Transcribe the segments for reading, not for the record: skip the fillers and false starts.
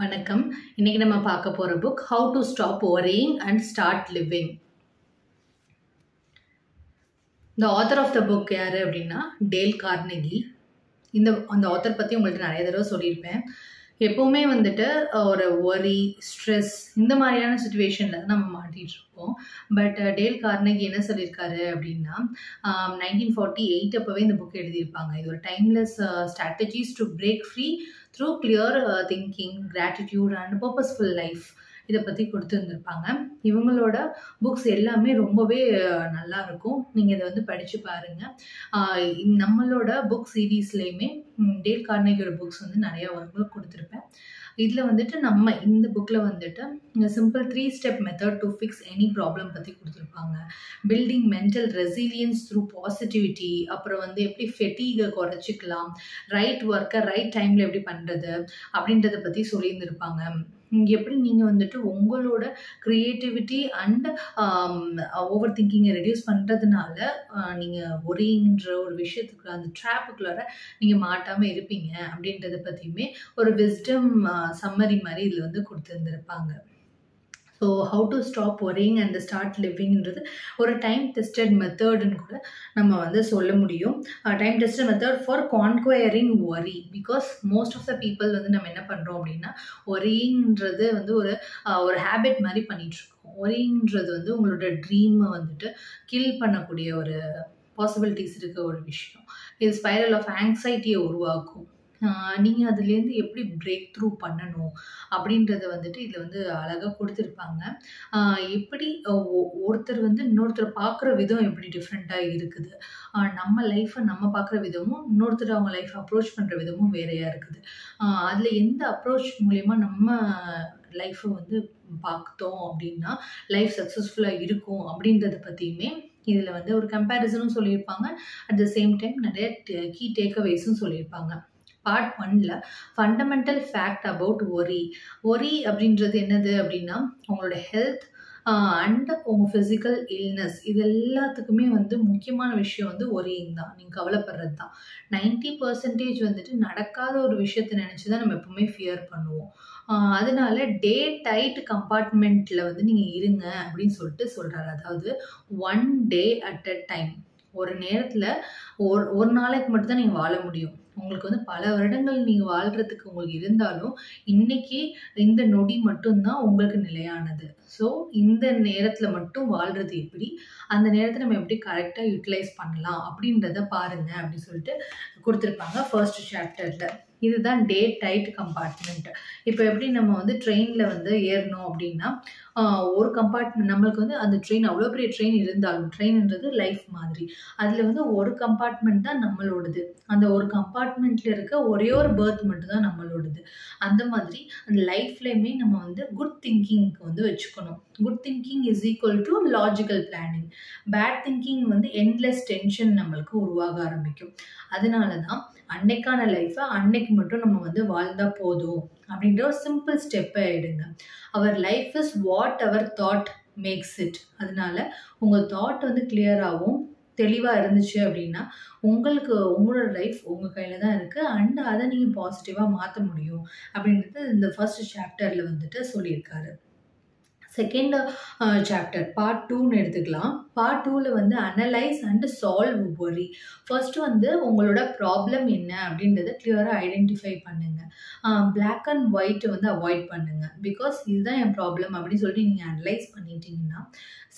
வணக்கம். இன்னைக்கு நம்ம பார்க்க போற book How to Stop Worrying and Start Living. The author of the book யாரு அப்படின்னா டேல் கார்னகி. அந்த ஆத்தர் பற்றி உங்கள்கிட்ட நிறைய தடவை சொல்லியிருப்பேன். எப்போவுமே வந்துட்டு ஒரு ஒரி ஸ்ட்ரெஸ் இந்த மாதிரியான சுச்சுவேஷனில் தான் நம்ம மாட்டிகிட்டு இருக்கோம். பட் டேல் கார்னகி என்ன சொல்லியிருக்காரு அப்படின்னா 1948 அப்போவே இந்த புக் எழுதியிருப்பாங்க. இது ஒரு timeless strategies to break free through clear thinking, gratitude and purposeful life இதை பற்றி கொடுத்துருந்துருப்பாங்க. இவங்களோட புக்ஸ் எல்லாமே ரொம்பவே நல்லா இருக்கும். நீங்கள் இதை வந்து படித்து பாருங்கள். நம்மளோட புக் சீரீஸ்லேயுமே டேல் கார்னகியோட புக்ஸ் வந்து நிறையா ஒர்க் கொடுத்துருப்பேன். இதில் வந்துட்டு நம்ம இந்த புக்கில் வந்துட்டு simple 3 step method to fix any problem பற்றி கொடுத்துருப்பாங்க. Building mental resilience through positivity, அப்புறம் வந்து எப்படி ஃபெட்டிகை குறைச்சிக்கலாம், ரைட் ஒர்க்கை ரைட் டைமில் எப்படி பண்ணுறது அப்படின்றத பற்றி சொல்லியிருந்திருப்பாங்க. எப்படி நீங்கள் வந்துட்டு உங்களோட க்ரியேட்டிவிட்டி அண்ட் ஓவர் திங்கிங்கை ரெடியூஸ் பண்ணுறதுனால நீங்கள் ஒரேன்ற ஒரு விஷயத்துக்கு அந்த ட்ராப்புக்குள்ளார நீங்கள் மாட்டாமல் இருப்பீங்க அப்படின்றத பற்றியுமே ஒரு விஸ்டம் சம்மரி மாதிரி இதில் வந்து கொடுத்துருந்துருப்பாங்க. So how to stop worrying and start லிவிங்ன்றது ஒரு டைம் டெஸ்டட் மெத்தடுன்னு கூட நம்ம வந்து சொல்ல முடியும். Time tested method for conquering worry. Because most of the people வந்து நம்ம என்ன பண்ணுறோம் அப்படின்னா ஒரியிங்ன்றது வந்து ஒரு ஹேபிட் மாதிரி பண்ணிகிட்ருக்கோம். ஒரியிங்ன்றது வந்து உங்களோட ட்ரீமை வந்துட்டு கில் பண்ணக்கூடிய ஒரு பாசிபிலிட்டிஸ் இருக்க ஒரு விஷயம். இது ஸ்பைரல் ஆஃப் ஆங்ஸைட்டியை உருவாக்கும். நீங்கள் அதுலேருந்து எப்படி பிரேக் த்ரூ பண்ணணும் அப்படின்றத வந்துட்டு இதில் வந்து அழகாக கொடுத்துருப்பாங்க. எப்படி ஒருத்தர் வந்து இன்னொருத்தர் பார்க்குற விதம் எப்படி டிஃப்ரெண்ட்டாக இருக்குது, நம்ம லைஃப்பை நம்ம பார்க்குற விதமும் இன்னொருத்தர் அவங்க லைஃப் அப்ரோச் பண்ணுற விதமும் வேறையாக இருக்குது. அதில் எந்த அப்ரோச் மூலயமா நம்ம லைஃப்பை வந்து பார்த்தோம் அப்படின்னா லைஃப் சக்ஸஸ்ஃபுல்லாக இருக்கும் அப்படின்றத பற்றியுமே இதில் வந்து ஒரு கம்பேரிசனும் சொல்லியிருப்பாங்க. அட் த சேம் டைம் நிறைய கீ டேக்அவேஸும் சொல்லியிருப்பாங்க. பார்ட் 1ல் ஃபண்டமெண்டல் ஃபேக்ட் அபவுட் ஒரி அப்படின்றது என்னது அப்படின்னா உங்களோட ஹெல்த் அண்ட் உங்கள் ஃபிசிக்கல் இல்னஸ் இது எல்லாத்துக்குமே வந்து முக்கியமான விஷயம் வந்து ஒரியிங் தான். நீங்கள் கவலைப்படுறது தான். 90% வந்துட்டு நடக்காத ஒரு விஷயத்தை நினச்சி தான் நம்ம எப்பவுமே ஃபியர் பண்ணுவோம். அதனால டே டைட் கம்பார்ட்மெண்ட்டில் வந்து நீங்கள் இருங்க அப்படின்னு சொல்லிட்டு சொல்கிறாரு. அதாவது 1 டே அட் அ டைம். ஒரு நேரத்தில் ஒரு நாளைக்கு மட்டும்தான் நீங்கள் வாழ முடியும். உங்களுக்கு வந்து பல வருடங்கள் நீங்கள் வாழ்கிறதுக்கு உங்களுக்கு இருந்தாலும் இன்றைக்கி இந்த நொடி மட்டும்தான் உங்களுக்கு நிலையானது. ஸோ இந்த நேரத்தில் மட்டும் வாழ்கிறது எப்படி, அந்த நேரத்தை நம்ம எப்படி கரெக்டாக யூட்டிலைஸ் பண்ணலாம் அப்படின்றத பாருங்கள் அப்படின்னு சொல்லிட்டு கொடுத்துருப்பாங்க ஃபர்ஸ்ட் சாப்டரில். இதுதான் டே டைட் கம்பார்ட்மெண்ட். இப்போ எப்படி நம்ம வந்து ட்ரெயினில் வந்து ஏறணும் அப்படின்னா ஒரு கம்பார்ட்மெண்ட் நம்மளுக்கு வந்து அந்த ட்ரெயின் அவ்வளோ பெரிய ட்ரெயின் இருந்தாலும் ட்ரெயின்ன்றது லைஃப் மாதிரி அதில் வந்து ஒரு கம்பார்ட்மெண்ட் தான் நம்மளோடது. அந்த ஒரு கம்பார்ட்மெண்ட்டில் இருக்க ஒரே ஒரு பர்த் மட்டும் தான் நம்மளோடது. அந்த மாதிரி அந்த லைஃப்லேயுமே நம்ம வந்து குட் திங்கிங்க்கு வந்து வச்சுக்கணும். Good thinking is equal to logical planning. Bad thinking வந்து என்லெஸ் டென்ஷன் நம்மளுக்கு உருவாக ஆரம்பிக்கும். அதனால தான் அன்னைக்கான லைஃப்பை அன்னைக்கு மட்டும் நம்ம வந்து வாழ்ந்தால் போதும் அப்படின்ற ஒரு சிம்பிள் ஸ்டெப்பை எடுங்க. Our life is what our thought makes it. அதனால உங்கள் தாட் வந்து கிளியராகவும் தெளிவாக இருந்துச்சு அப்படின்னா உங்களோட லைஃப் உங்கள் கையில் தான் இருக்குது. அண்ட் அதை நீங்கள் பாசிட்டிவாக மாற்ற முடியும் அப்படின்றது இந்த ஃபர்ஸ்ட் சாப்டரில் வந்துட்டு சொல்லியிருக்காரு. செகண்ட் சாப்டர் பார்ட் 2ன்னு எடுத்துக்கலாம். பார்ட் 2ல் வந்து analyse and solve worry. First வந்து உங்களோட ப்ராப்ளம் என்ன அப்படின்றத கிளியராக ஐடென்டிஃபை பண்ணுங்கள். பிளாக் அண்ட் ஒயிட் வந்து அவாய்ட் பண்ணுங்கள். பிகாஸ் இதுதான் என் ப்ராப்ளம் அப்படின்னு சொல்லிட்டு நீங்கள் அனலைஸ் பண்ணிட்டீங்கன்னா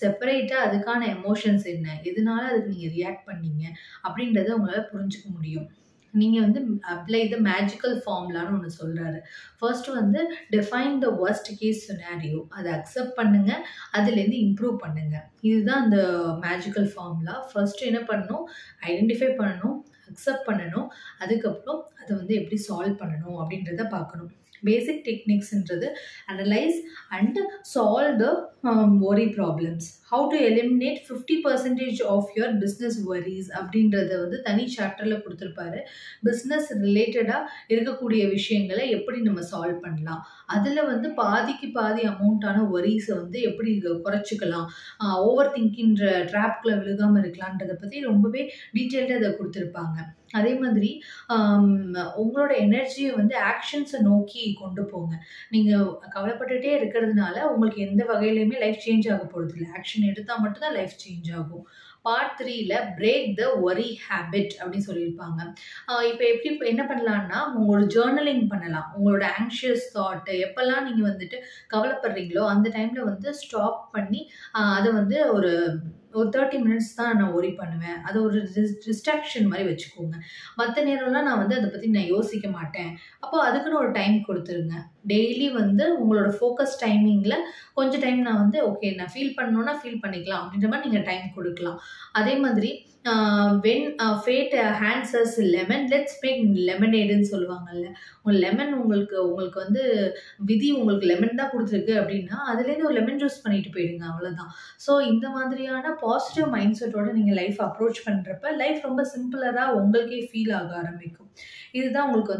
செப்பரேட்டாக அதுக்கான எமோஷன்ஸ் என்ன, எதனால அதுக்கு நீங்கள் ரியாக்ட் பண்ணீங்க அப்படின்றத உங்களால் புரிஞ்சுக்க முடியும். நீங்கள் வந்து அப்ளை த மேஜிக்கல் ஃபார்முலான்னு ஒன்று சொல்கிறாரு. ஃபர்ஸ்ட்டு வந்து define the worst case scenario. அதை அக்செப்ட் பண்ணுங்கள், அதுலேருந்து இம்ப்ரூவ் பண்ணுங்கள். இதுதான் அந்த மேஜிக்கல் ஃபார்முலா. ஃபர்ஸ்ட்டு என்ன பண்ணணும், ஐடென்டிஃபை பண்ணணும், அக்செப்ட் பண்ணணும், அதுக்கப்புறம் அதை வந்து எப்படி சால்வ் பண்ணணும் அப்படின்றத பார்க்கணும். பேசிக் டெக்னிக்ஸ்ன்றது analyse and solve the worry problems. How to eliminate 50% of your business worries அப்படின்றத வந்து தனி சாப்டரில் கொடுத்துருப்பாரு. பிஸ்னஸ் ரிலேட்டடாக இருக்கக்கூடிய விஷயங்களை எப்படி நம்ம சால்வ் பண்ணலாம், அதில் வந்து பாதிக்கு பாதி அமௌண்ட்டான வரிஸை வந்து எப்படி குறைச்சிக்கலாம், ஓவர் திங்கின்ற ட்ராப்குள்ளே விழுகாமல் இருக்கலான்றதை பற்றி ரொம்பவே டீட்டெயில்டாக அதை கொடுத்துருப்பாங்க. அதே மாதிரி உங்களோட எனர்ஜியை வந்து ஆக்ஷன்ஸை நோக்கி கொண்டு போங்க. நீங்கள் கவலைப்பட்டுகிட்டே இருக்கிறதுனால உங்களுக்கு எந்த வகையிலையுமே லைஃப் சேஞ்ச் ஆக போகிறது இல்லை. ஆக்ஷன் எடுத்தால் மட்டும்தான் லைஃப் சேஞ்ச் ஆகும். பார்ட் 3ல பிரேக் த ஒரி ஹேபிட் அப்படின்னு சொல்லியிருப்பாங்க. இப்போ எப்படி என்ன பண்ணலான்னா, உங்களோட ஜேர்னலிங் பண்ணலாம். உங்களோட ஆங்ஷியஸ் தாட் எப்போல்லாம் நீங்கள் வந்துட்டு கவலைப்படுறீங்களோ அந்த டைமில் வந்து ஸ்டாப் பண்ணி அதை வந்து ஒரு 30 மினிட்ஸ் தான் நான் ஒரி பண்ணுவேன். அது ஒரு டிஸ்ட்ராக்ஷன் மாதிரி வச்சுக்கோங்க. மற்ற நேரம்லாம் நான் வந்து அதை பற்றி நான் யோசிக்க மாட்டேன். அப்போ அதுக்குன்னு ஒரு டைம் கொடுத்துருங்க. டெய்லி வந்து உங்களோட ஃபோக்கஸ் டைமிங்கில் கொஞ்சம் டைம் நான் வந்து ஓகே நான் ஃபீல் பண்ணணுன்னா ஃபீல் பண்ணிக்கலாம் அப்படின்ற மாதிரி நீங்கள் டைம் கொடுக்கலாம். அதே மாதிரி when fate hands us lemon let's make லெமனேடுன்னு சொல்லுவாங்கல்ல. லெமன் உங்களுக்கு வந்து விதி உங்களுக்கு லெமன் தான் கொடுத்துருக்கு அப்படின்னா அதுலேருந்து ஒரு லெமன் ஜூஸ் பண்ணிட்டு போயிடுங்க, அவ்வளோதான். ஸோ இந்த மாதிரியான பாசிட்டிவ் மைண்ட் செட்டோட நீங்கள் லைஃப் அப்ரோச் பண்ணுறப்ப லைஃப் ரொம்ப சிம்பிளராக உங்களுக்கே ஃபீல் ஆக ஆரம்பிக்கும். இதுதான் உங்களுக்கு